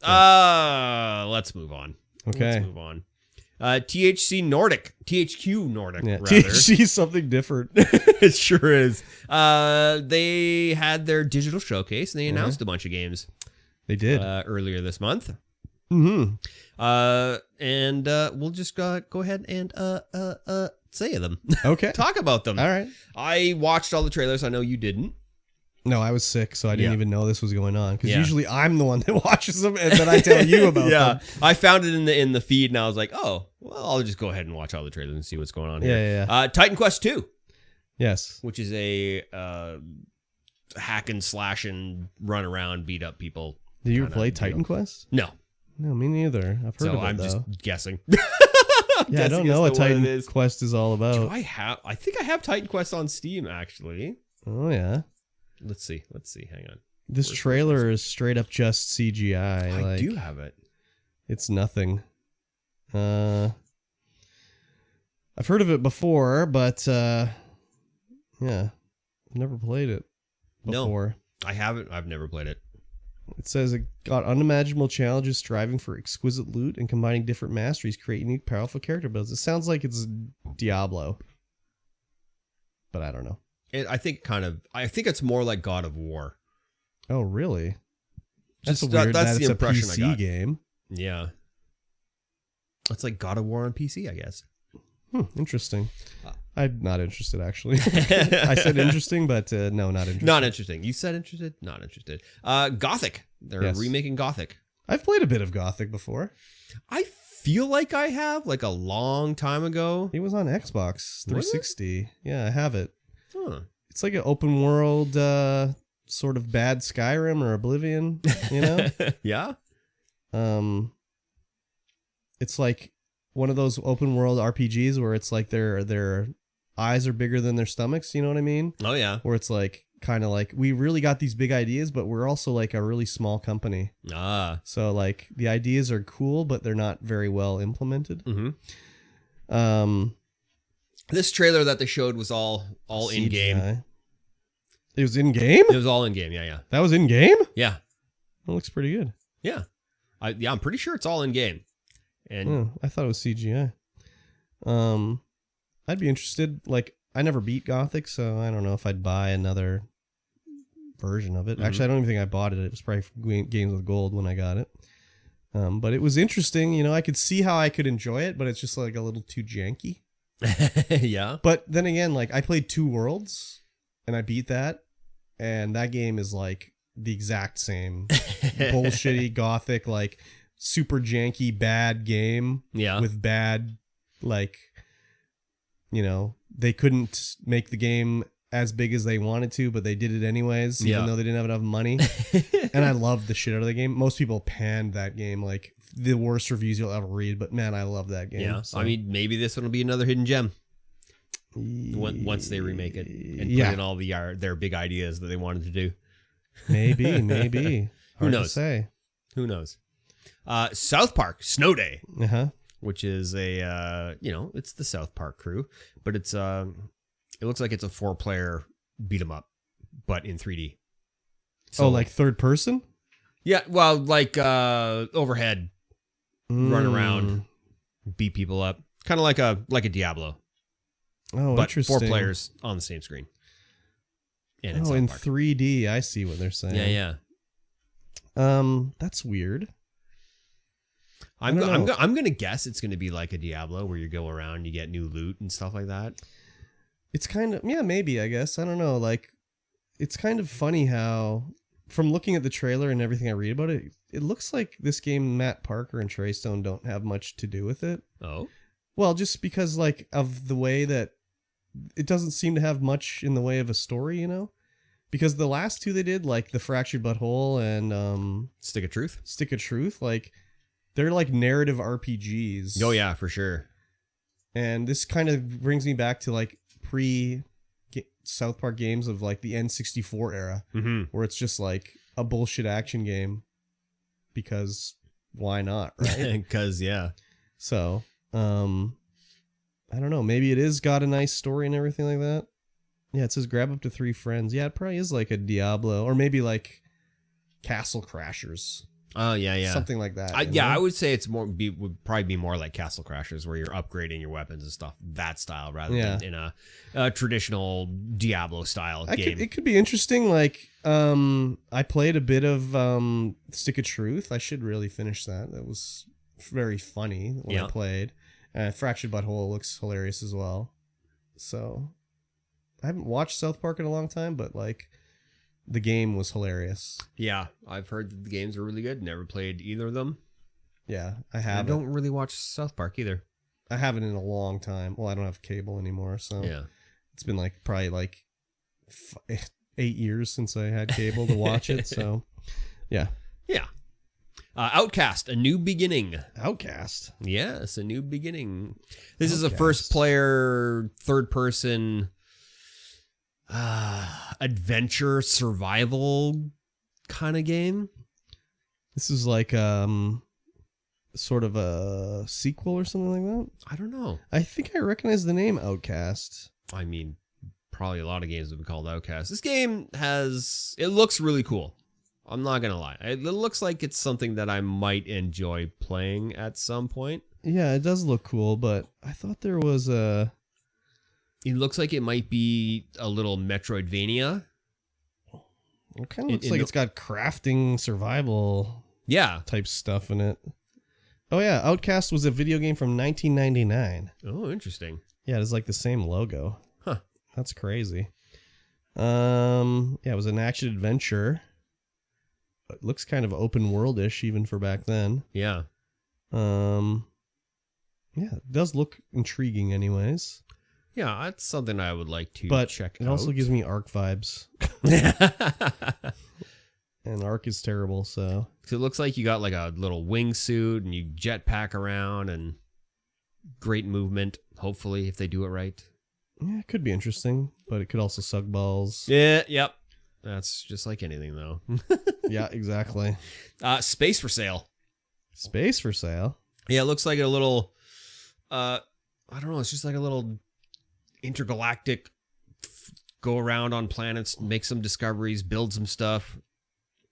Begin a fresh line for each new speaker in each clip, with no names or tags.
Let's move on.
Okay.
Let's move on. THQ Nordic,
Yeah.
rather.
THC something different.
It sure is. They had their digital showcase and they announced a bunch of games.
They did.
Earlier this month.
Mm-hmm.
And we'll just go ahead and say them.
Okay.
Talk about them.
All right.
I watched all the trailers. I know you didn't.
No, I was sick, so I didn't even know this was going on. Because
Yeah.
usually I'm the one that watches them, and then I tell you about them.
I found it in the feed, and I was like, oh, well, I'll just go ahead and watch all the trailers and see what's going on here.
Yeah.
Titan Quest 2,
Yes.
which is a hack and slash and run around, beat up people.
Did you ever play Titan Quest?
No.
No, me neither. I've heard of it,
I'm
though.
just guessing.
I don't know what Titan Quest is all about.
I think I have Titan Quest on Steam, actually.
Oh, yeah.
Let's see. Hang on.
This trailer is straight up just CGI.
I do have it.
It's nothing. I've heard of it before, but yeah, never played it before.
No, I haven't. I've never played it.
It says it got unimaginable challenges, striving for exquisite loot and combining different masteries, create unique, powerful character builds. It sounds like it's Diablo, but I don't know.
I think it's more like God of War.
Oh, really? That's
Just
weird.
that's the
it's
impression
a
I
PC
got.
game.
Yeah. It's like God of War on PC, I guess.
Interesting. I'm not interested, actually. I said interesting, but no, not interested.
Not interesting. You said interested? Not interested. Gothic. They're remaking Gothic.
I've played a bit of Gothic before.
I feel like I have, like a long time ago.
It was on Xbox 360. Yeah, I have it.
Huh.
It's like an open world, sort of bad Skyrim or Oblivion, you know?
Yeah.
It's like one of those open world RPGs where it's like their eyes are bigger than their stomachs, you know what I mean?
Oh yeah.
Where it's like kind of like we really got these big ideas, but we're also like a really small company. So like the ideas are cool, but they're not very well implemented.
Mm-hmm. This trailer that they showed was all in game.
It was in game?
It was all in game. Yeah.
That was in game?
Yeah.
That looks pretty good.
Yeah. I'm pretty sure it's all in game. And
I thought it was CGI. I'd be interested. Like, I never beat Gothic, so I don't know if I'd buy another version of it. Mm-hmm. Actually, I don't even think I bought it. It was probably Games with Gold when I got it. But it was interesting. You know, I could see how I could enjoy it, but it's just like a little too janky.
Yeah.
But then again, like I played Two Worlds and I beat that, and that game is like the exact same bullshitty Gothic, like super janky bad game.
Yeah.
With bad, like, you know, they couldn't make the game as big as they wanted to, but they did it anyways, even though they didn't have enough money. And I loved the shit out of the game. Most people panned that game, like the worst reviews you'll ever read, but man, I love that game. Yeah,
so. I mean, maybe this one will be another hidden gem once they remake it and put in all their big ideas that they wanted to do.
Maybe.
Who knows?
To say.
Who knows? South Park Snow Day, which is a it's the South Park crew, but it's it looks like it's a 4-player beat 'em up, but in 3D.
So, like third person?
Yeah, well, like overhead, run around, beat people up, kind of like a Diablo.
Oh,
but
interesting.
4 players on the same screen. And
in 3D. I see what they're saying.
Yeah.
That's weird.
I'm gonna guess it's gonna be like a Diablo where you go around, you get new loot and stuff like that.
It's kind of maybe, I guess. I don't know. Like, it's kind of funny how, from looking at the trailer and everything I read about it, it looks like this game, Matt Parker and Trey Stone don't have much to do with it.
Oh,
well, just because like of the way that it doesn't seem to have much in the way of a story, you know. Because the last two they did, like the Fractured Butthole and
Stick of Truth,
like they're like narrative RPGs.
Oh yeah, for sure.
And this kind of brings me back to like pre South Park games of like the N64 era, where it's just like a bullshit action game because why not, right?
Because
So I don't know, maybe it is got a nice story and everything like that. Yeah, it says grab up to 3 friends. Yeah, it probably is like a Diablo, or maybe like Castle Crashers.
Oh yeah.
Something like that.
I would say it's would probably be more like Castle Crashers, where you're upgrading your weapons and stuff, that style, rather than in a traditional Diablo style game.
It could be interesting. Like, I played a bit of Stick of Truth. I should really finish that. That was very funny when I played. Fractured Butthole looks hilarious as well. So, I haven't watched South Park in a long time, but like, the game was hilarious.
Yeah, I've heard that the games are really good. Never played either of them.
Yeah, I have.
I don't really watch South Park either.
I haven't in a long time. Well, I don't have cable anymore, so it's been like probably like 8 years since I had cable to watch it. So, yeah.
Outcast: A New Beginning.
Outcast.
Yes, A New Beginning. This is a first-player, third-person adventure survival kind of game.
This is like sort of a sequel or something like that.
I don't know.
I think I recognize the name Outcast.
I mean, probably a lot of games would be called Outcast. This game it looks really cool. I'm not gonna lie. It looks like it's something that I might enjoy playing at some point.
Yeah, it does look cool, but I thought there was a...
It looks like it might be a little Metroidvania.
It kind of looks like it's got crafting, survival type stuff in it. Oh yeah, Outcast was a video game from 1999.
Oh, interesting.
Yeah, it's like the same logo.
Huh.
That's crazy. Yeah, it was an action adventure. It looks kind of open world-ish even for back then.
Yeah.
Yeah, it does look intriguing anyways.
Yeah, that's something I would like to check out.
It also gives me Ark vibes. And Ark is terrible, so...
So it looks like you got like a little wingsuit and you jetpack around and great movement, hopefully, if they do it right.
Yeah, it could be interesting, but it could also suck balls.
Yeah, yep. That's just like anything, though.
Yeah, exactly.
Space for Sale.
Space for Sale?
Yeah, it looks like a little... I don't know, it's just like a little... intergalactic, go around on planets, make some discoveries, build some stuff.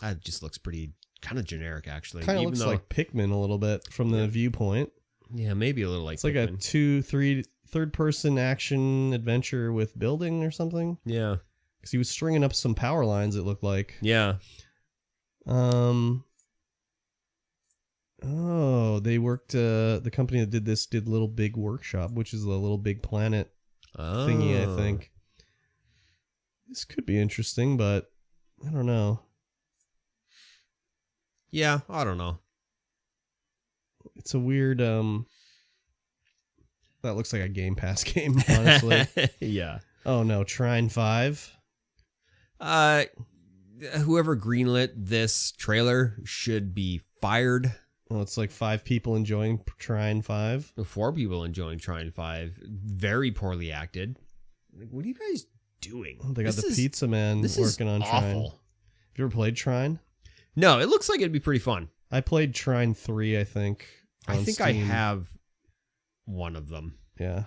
That just looks pretty kind of generic, actually.
Kind of looks like Pikmin a little bit from the viewpoint.
Yeah, maybe a little like
it's Pikmin. Like a third-person action adventure with building or something.
Yeah,
because he was stringing up some power lines. It looked like.
Yeah.
Oh, they worked. The company that did this did Little Big Workshop, which is a Little Big Planet thingy, I think. This could be interesting, but I don't know.
Yeah, I don't know.
It's a weird that looks like a Game Pass game, honestly.
Yeah.
Oh no, Trine 5.
Whoever greenlit this trailer should be fired.
Well, it's like 5 people enjoying Trine 5.
4 people enjoying Trine 5. Very poorly acted. Like, what are you guys doing?
They got the pizza man working on Trine. Have you ever played Trine?
No, it looks like it'd be pretty fun.
I played Trine 3, I think.
I think Steam. I have one of them.
Yeah.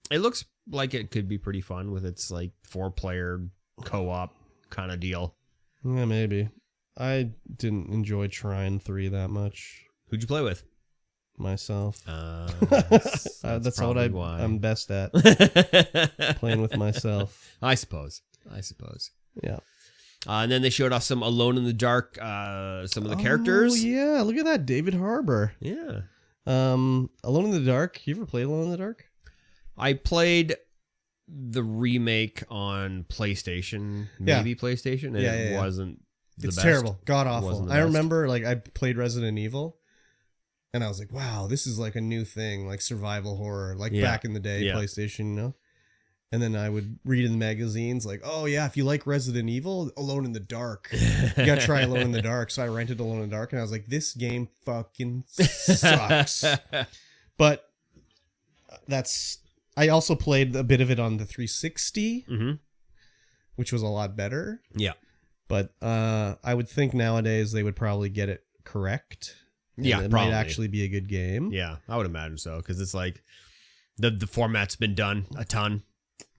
It looks like it could be pretty fun with its like 4-player co-op kind of deal.
Yeah, maybe. I didn't enjoy Trine 3 that much.
Who'd you play with?
Myself.
That's
what I'm best at. Playing with myself.
I suppose.
Yeah.
And then they showed off some Alone in the Dark, some of the characters.
Oh, yeah. Look at that. David Harbour.
Yeah.
Alone in the Dark. You ever played Alone in the Dark?
I played the remake on PlayStation. Maybe PlayStation. And it wasn't the best.
It's terrible. God awful. I remember like I played Resident Evil. And I was like, wow, this is like a new thing, like survival horror, like back in the day, PlayStation, you know? And then I would read in the magazines like, oh, yeah, if you like Resident Evil, Alone in the Dark. You got to try Alone in the Dark. So I rented Alone in the Dark, and I was like, this game fucking sucks. But I also played a bit of it on the 360, which was a lot better.
Yeah.
But I would think nowadays they would probably get it correct.
Yeah,
it might actually be a good game.
Yeah, I would imagine so, because it's like the format's been done a ton.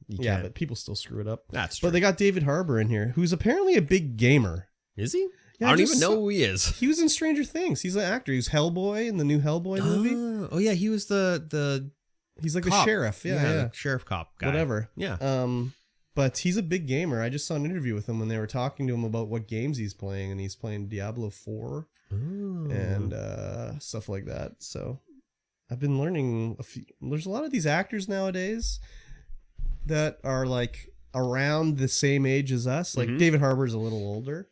But people still screw it up.
That's true.
But they got David Harbour in here, who's apparently a big gamer.
Is he? I don't even know who he is.
He was in Stranger Things. He's an actor. He was Hellboy in the new Hellboy movie.
Oh yeah, he was the
he's like
cop.
the sheriff. Yeah.
The sheriff cop guy.
Whatever.
Yeah.
But he's a big gamer. I just saw an interview with him when they were talking to him about what games he's playing, and he's playing Diablo 4 and stuff like that. So I've been learning there's a lot of these actors nowadays that are like around the same age as us. Like David Harbour's a little older.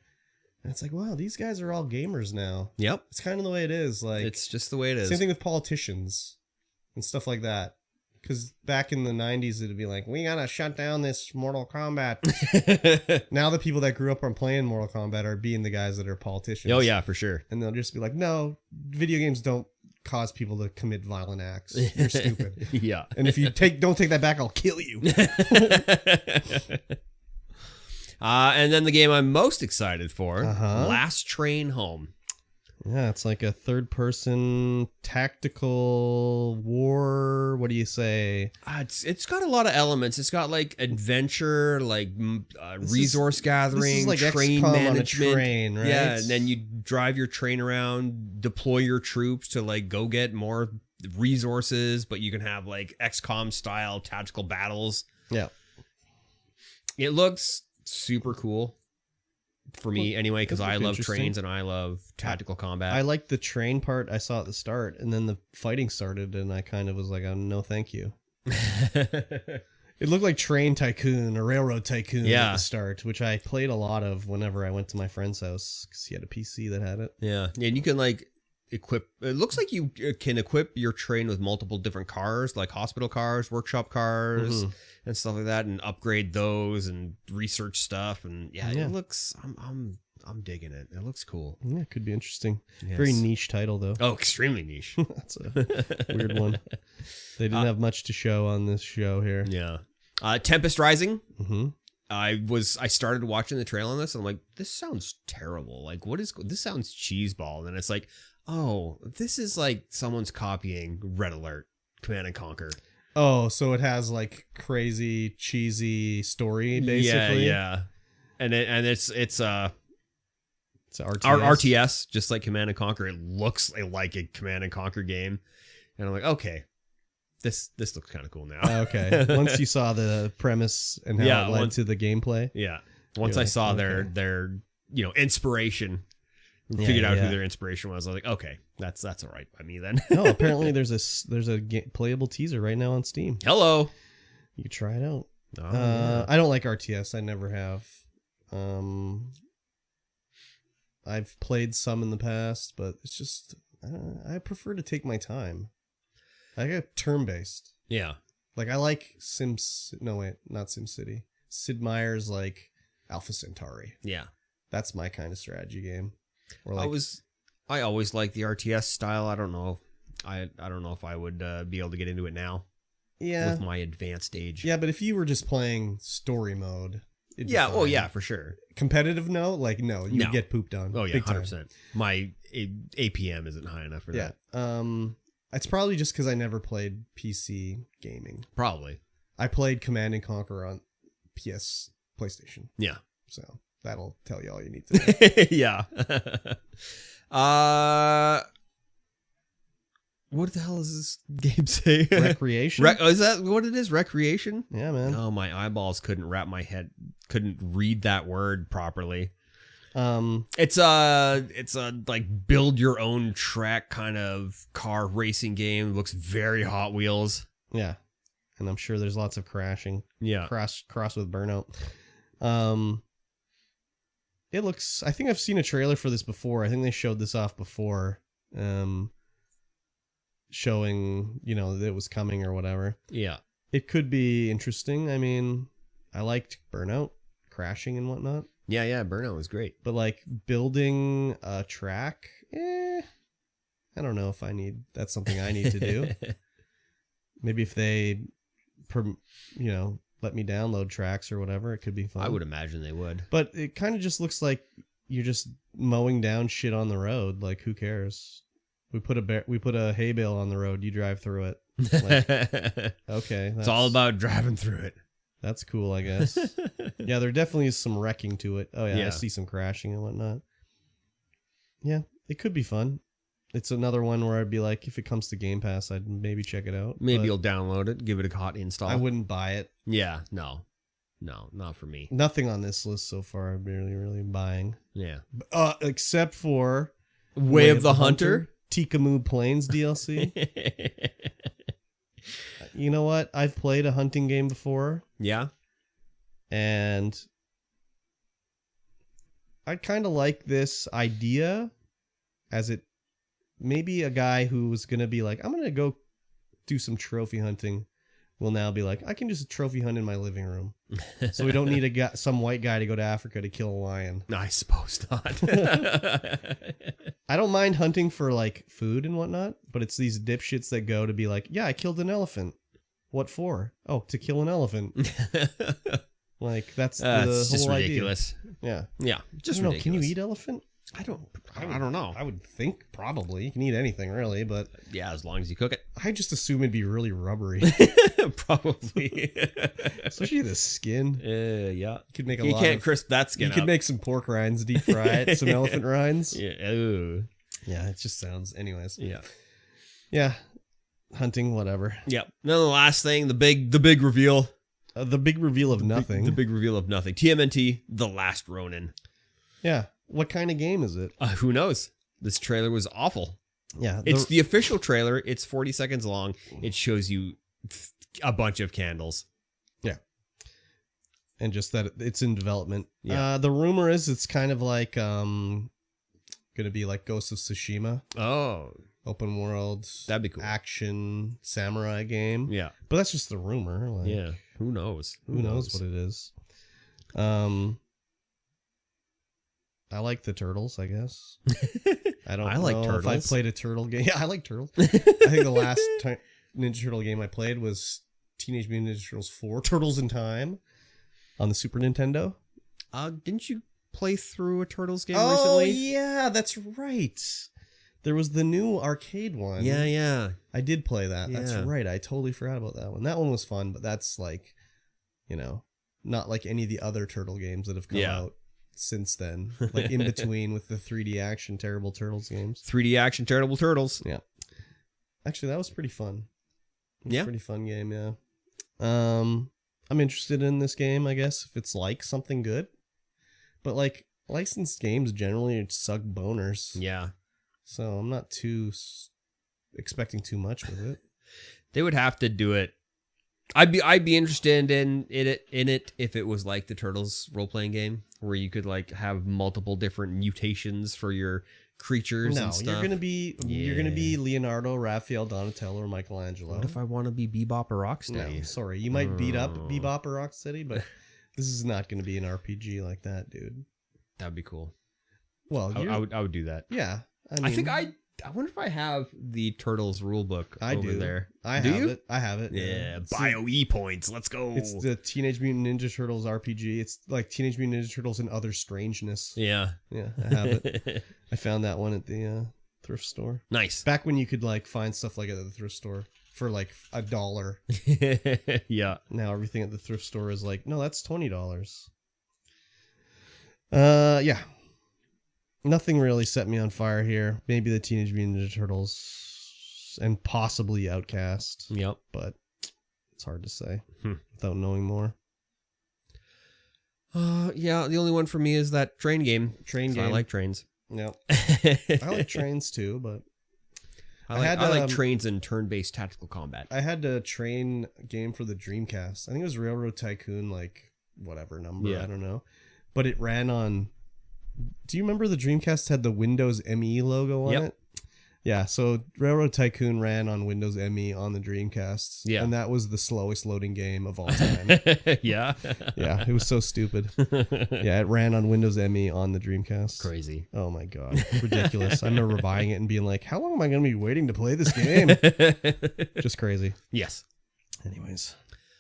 And it's like, wow, these guys are all gamers now.
Yep.
It's kind of the way it is. Like,
it's just the way it is.
Same thing with politicians and stuff like that. Because back in the 90s, it'd be like, we got to shut down this Mortal Kombat. Now the people that grew up on playing Mortal Kombat are being the guys that are politicians.
Oh, yeah, for sure.
And they'll just be like, no, video games don't cause people to commit violent acts. You're stupid.
Yeah.
And if you don't take that back, I'll kill you.
And then the game I'm most excited for, Last Train Home.
Yeah, it's like a third-person tactical war. What do you say?
It's got a lot of elements. It's got like adventure, like resource gathering,
this is like
train
XCOM
management.
on a train, right?
Yeah, and then you drive your train around, deploy your troops to like go get more resources, but you can have like XCOM style tactical battles.
Yeah,
it looks super cool. For me, anyway, because I love trains and I love tactical combat.
I liked the train part I saw at the start, and then the fighting started, and I kind of was like, oh, no, thank you. It looked like Train Tycoon or Railroad Tycoon at the start, which I played a lot of whenever I went to my friend's house, because he had a PC that had it.
Yeah, and you can like equip. It looks like you can equip your train with multiple different cars, like hospital cars, workshop cars, and stuff like that, and upgrade those and research stuff. And it looks. I'm digging it. It looks cool.
Yeah, it could be interesting. Yes. Very niche title though.
Oh, extremely niche.
That's a weird one. They didn't have much to show on this show here.
Yeah. Tempest Rising. I started watching the trail on this, and I'm like, this sounds terrible. Like, this sounds cheeseball. And it's like, oh, this is like someone's copying Red Alert, Command and Conquer.
Oh, so it has like crazy cheesy story basically.
Yeah. And it's RTS. RTS, just like Command and Conquer. It looks like a Command and Conquer game, and I'm like, okay, this looks kind of cool now.
Okay, once you saw the premise and how it led to the gameplay.
Yeah, once I saw their inspiration, figured out who their inspiration was. I was like, okay, that's all right by me then.
No, apparently there's a playable teaser right now on Steam.
Hello,
you can try it out. I don't like RTS. I never have. I've played some in the past, but it's just I prefer to take my time. I got turn-based.
Yeah.
Like I like not SimCity. Sid Meier's like Alpha Centauri.
Yeah.
That's my kind of strategy game. Or like,
I always liked the RTS style. I don't know. I don't know if I would be able to get into it now.
Yeah.
With my advanced age.
Yeah, but if you were just playing story mode.
Yeah, oh yeah, for sure.
Competitive, no? Like, no, you'd get pooped on.
Oh yeah, 100%. My APM isn't high enough for that.
It's probably just because I never played PC gaming.
Probably.
I played Command and Conquer on PlayStation.
Yeah.
So that'll tell you all you need to know.
Yeah. What the hell is this game say?
Recreation?
Is that what it is? Recreation?
Yeah, man.
Oh, my eyeballs couldn't read that word properly. It's a like build your own track kind of car racing game. It looks very Hot Wheels.
Yeah. And I'm sure there's lots of crashing.
Yeah.
Cross with Burnout. It looks, I think I've seen a trailer for this before. I think they showed this off before. Showing, that it was coming or whatever.
Yeah.
It could be interesting. I mean, I liked Burnout, crashing and whatnot.
Yeah, Burnout was great.
But like building a track, I don't know if that's something I need to do. Maybe if they, let me download tracks or whatever, it could be fun.
I would imagine they would.
But it kind of just looks like you're just mowing down shit on the road. Like, who cares? We put a hay bale on the road. You drive through it. Like, okay.
It's all about driving through it.
That's cool, I guess. Yeah, there definitely is some wrecking to it. Oh, yeah, I see some crashing and whatnot. Yeah, it could be fun. It's another one where I'd be like, if it comes to Game Pass, I'd maybe check it out.
Maybe you'll download it, give it a hot install.
I wouldn't buy it.
Yeah, no, not for me.
Nothing on this list so far I'm really buying.
Yeah.
Except for
Way of the Hunter.
Tikamu Plains DLC. You know what? I've played a hunting game before.
Yeah.
And I kind of like this idea as it maybe a guy who was going to be like, I'm going to go do some trophy hunting will now be like, I can just trophy hunt in my living room. So we don't need some white guy to go to Africa to kill a lion.
I suppose not.
I don't mind hunting for like food and whatnot, but it's these dipshits that go to be like, yeah, I killed an elephant. What for? Oh, to kill an elephant. Like that's the
it's just
whole
ridiculous.
Idea. Yeah.
Yeah. Just
I don't know,
ridiculous.
can you eat elephant?
I don't know.
I would think probably. You can eat anything really, but
Yeah, as long as you cook it.
I just assume it'd be really rubbery.
Probably.
Especially the skin.
Yeah.
You could make a
You
lot
can't
of,
crisp that skin
You
up.
could make some pork rinds, deep fry it, some elephant rinds.
Yeah. Ooh.
Yeah, it just sounds anyways.
Yeah.
Yeah. Hunting, whatever.
Yep. Then the last thing, the big reveal.
The big reveal of nothing.
The big reveal of nothing. TMNT, The Last Ronin.
Yeah. What kind of game is it?
Who knows? This trailer was awful.
Yeah.
It's the official trailer. It's 40 seconds long. It shows you a bunch of candles.
Yeah. And just that it's in development.
Yeah.
The rumor is it's kind of like going to be like Ghost of Tsushima.
Oh.
Open world.
That'd be cool.
Action samurai game.
Yeah.
But that's just the rumor. Like,
Yeah. Who knows?
Who knows what it is? I like the turtles, I guess. I
like
know
turtles.
if I played a turtle game. Yeah, I like turtles. I think the last Ninja Turtle game I played was Teenage Mutant Ninja Turtles 4 Turtles in Time on the Super Nintendo.
Didn't you play through a Turtles game
Oh,
recently?
yeah, that's right. There was the new arcade one.
Yeah.
I did play that.
Yeah.
That's right. I totally forgot about that one. That one was fun, but that's like, not like any of the other Turtle games that have come out since then. Like in between with the 3D action Terrible Turtles games.
3D action Terrible Turtles.
Yeah. Actually, that was pretty fun.
Yeah.
Pretty fun game, yeah. I'm interested in this game, I guess, if it's like something good. But like licensed games generally suck boners.
Yeah.
So I'm not too expecting too much with it.
They would have to do it. I'd be interested in it if it was like the Turtles role playing game where you could like have multiple different mutations for your creatures and stuff.
You're gonna be Leonardo, Raphael, Donatello, or Michelangelo.
What if I want to be Bebop or Rocksteady?
No, sorry, you might beat up Bebop or Rocksteady, but this is not gonna be an RPG like that, dude.
That'd be cool.
Well,
I would do that.
Yeah,
I think I wonder if I have the Turtles rulebook over there.
I have it.
Yeah, Bio E points. Let's go.
It's the Teenage Mutant Ninja Turtles RPG. It's like Teenage Mutant Ninja Turtles and Other Strangeness.
Yeah.
Yeah, I have it. I found that one at the thrift store.
Nice.
Back when you could like find stuff like it at the thrift store for like $1.
Yeah.
Now everything at the thrift store is like, no, that's $20. Yeah. Nothing really set me on fire here. Maybe the Teenage Mutant Ninja Turtles and possibly Outcast.
Yep.
But it's hard to say without knowing more.
Yeah, the only one for me is that train game. I like trains.
Yep. I like trains too, but
I like trains and turn-based tactical combat.
I had a train game for the Dreamcast. I think it was Railroad Tycoon, like whatever number, I don't know. But it ran on. Do you remember the Dreamcast had the Windows ME logo on it? Yeah, so Railroad Tycoon ran on Windows ME on the Dreamcast. Yeah. And that was the slowest loading game of all time.
Yeah.
Yeah, it was so stupid. Yeah, it ran on Windows ME on the Dreamcast.
Crazy.
Oh my God. Ridiculous. I remember buying it and being like, how long am I going to be waiting to play this game? Just crazy.
Yes.
Anyways.